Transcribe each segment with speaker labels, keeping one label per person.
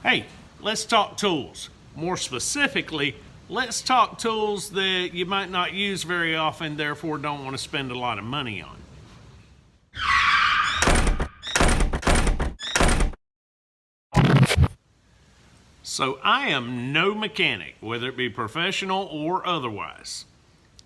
Speaker 1: Hey, let's talk tools. More specifically, let's talk tools that you might not use very often, therefore don't want to spend a lot of money on. So I am no mechanic, whether it be professional or otherwise.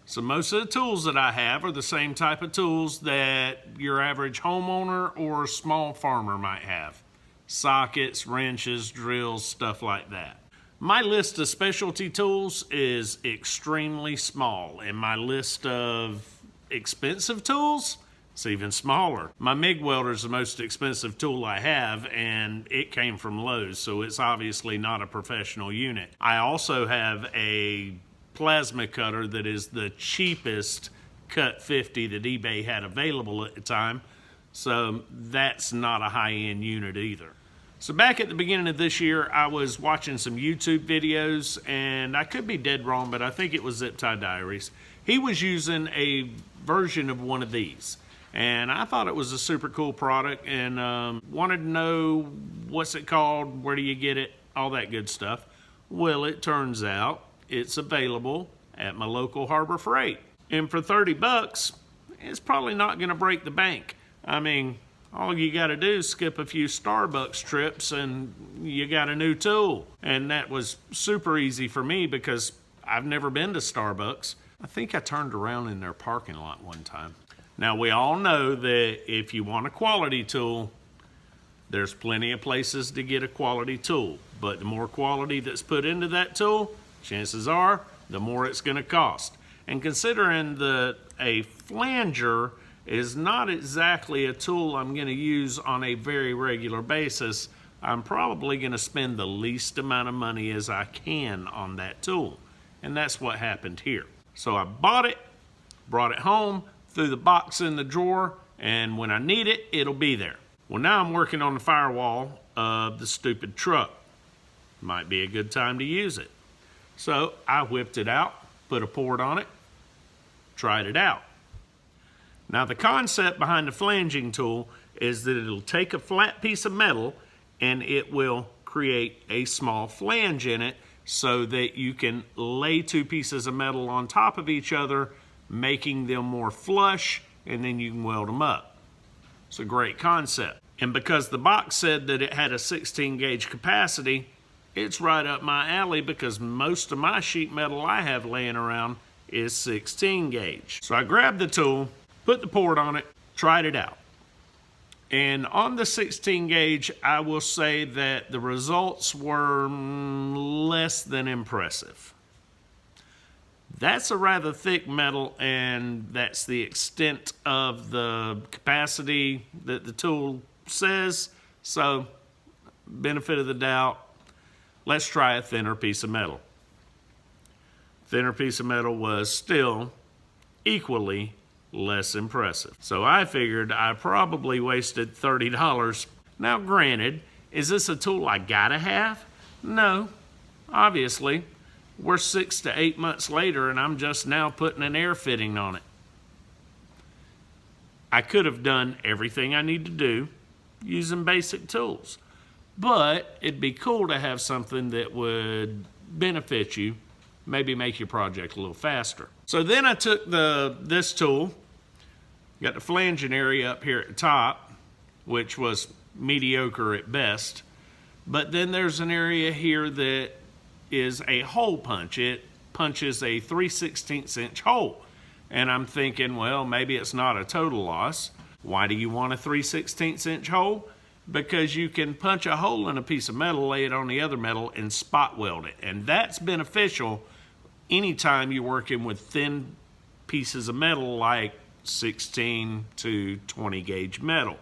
Speaker 1: So most of the tools that I have are the same type of tools that your average homeowner or small farmer might have. Sockets, wrenches, drills, stuff like that. My list of specialty tools is extremely small, and my list of expensive tools is even smaller. My MIG welder is the most expensive tool I have, and it came from Lowe's, so it's obviously not a professional unit. I also have a plasma cutter that is the cheapest Cut 50 that eBay had available at the time, so that's not a high-end unit either. So back at the beginning of this year, I was watching some YouTube videos, and I could be dead wrong, but I think it was Zip Tie Diaries. He was using a version of one of these, and I thought it was a super cool product, and wanted to know what's it called, where do you get it, all that good stuff. Well, it turns out it's available at my local Harbor Freight. And for 30 bucks, it's probably not gonna break the bank. I mean, all you gotta do is skip a few Starbucks trips and you got a new tool. And that was super easy for me because I've never been to Starbucks. I think I turned around in their parking lot one time. Now we all know that if you want a quality tool, there's plenty of places to get a quality tool. But the more quality that's put into that tool, chances are the more it's gonna cost. And considering that a flanger is not exactly a tool I'm going to use on a very regular basis, I'm probably going to spend the least amount of money as I can on that tool. And that's what happened here. So I bought it, brought it home, threw the box in the drawer, and when I need it, it'll be there. Well, now I'm working on the firewall of the stupid truck. Might be a good time to use it. So I whipped it out, put a port on it, tried it out. Now the concept behind the flanging tool is that it'll take a flat piece of metal and it will create a small flange in it so that you can lay two pieces of metal on top of each other, making them more flush, and then you can weld them up. It's a great concept. And because the box said that it had a 16 gauge capacity, it's right up my alley because most of my sheet metal I have laying around is 16 gauge. So I grabbed the tool, put the port on it, tried it out. And on the 16 gauge, I will say that the results were less than impressive. That's a rather thick metal, and that's the extent of the capacity that the tool says. So, benefit of the doubt, let's try a thinner piece of metal. Thinner piece of metal was still equally less impressive. So I figured I probably wasted $30. Now granted, is this a tool I gotta have? No, obviously. We're 6 to 8 months later and I'm just now putting an air fitting on it. I could have done everything I need to do using basic tools, but it'd be cool to have something that would benefit you, maybe make your project a little faster. So then I took this tool, got the flanging area up here at the top, which was mediocre at best, but then there's an area here that is a hole punch. It punches a 3/16 inch hole. And I'm thinking, well, maybe it's not a total loss. Why do you want a 3/16 inch hole? Because you can punch a hole in a piece of metal, lay it on the other metal, and spot weld it. And that's beneficial anytime you're working with thin pieces of metal like 16 to 20 gauge metal.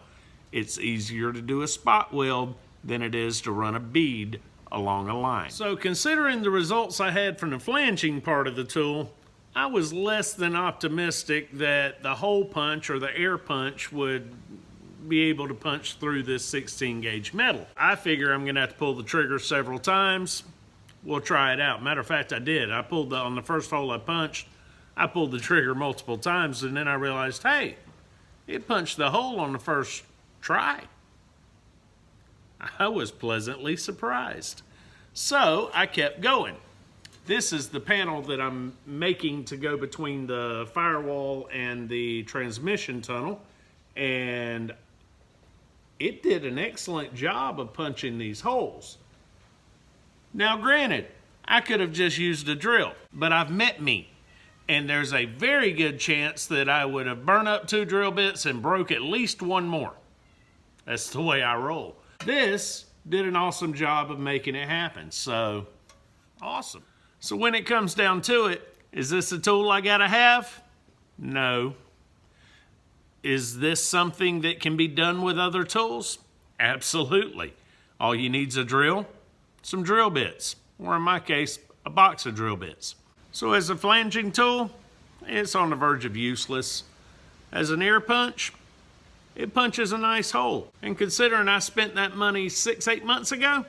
Speaker 1: It's easier to do a spot weld than it is to run a bead along a line. So considering the results I had from the flanging part of the tool, I was less than optimistic that the hole punch or the air punch would be able to punch through this 16 gauge metal. I figure I'm gonna have to pull the trigger several times. We'll try it out. Matter of fact, I did. I pulled on the first hole I punched, I pulled the trigger multiple times, and then I realized, hey, it punched the hole on the first try. I was pleasantly surprised. So I kept going. This is the panel that I'm making to go between the firewall and the transmission tunnel, and it did an excellent job of punching these holes. Now granted, I could have just used a drill, but I've met me, and there's a very good chance that I would have burned up 2 drill bits and broke at least 1 more. That's the way I roll. This did an awesome job of making it happen, so awesome. So when it comes down to it, is this a tool I gotta have? No. Is this something that can be done with other tools? Absolutely. All you need is a drill, some drill bits, or in my case, a box of drill bits. So as a flanging tool, it's on the verge of useless. As an ear punch, it punches a nice hole. And considering I spent that money 6-8 months ago,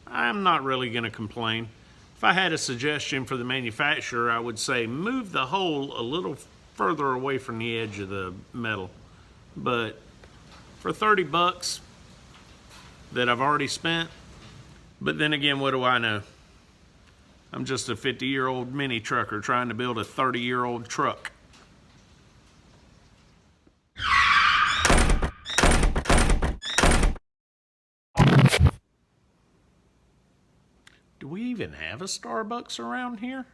Speaker 1: I'm not really gonna complain. If I had a suggestion for the manufacturer, I would say move the hole a little further away from the edge of the metal. But for 30 bucks that I've already spent, but then again, what do I know? I'm just a 50-year-old mini trucker trying to build a 30-year-old truck. Do we even have a Starbucks around here?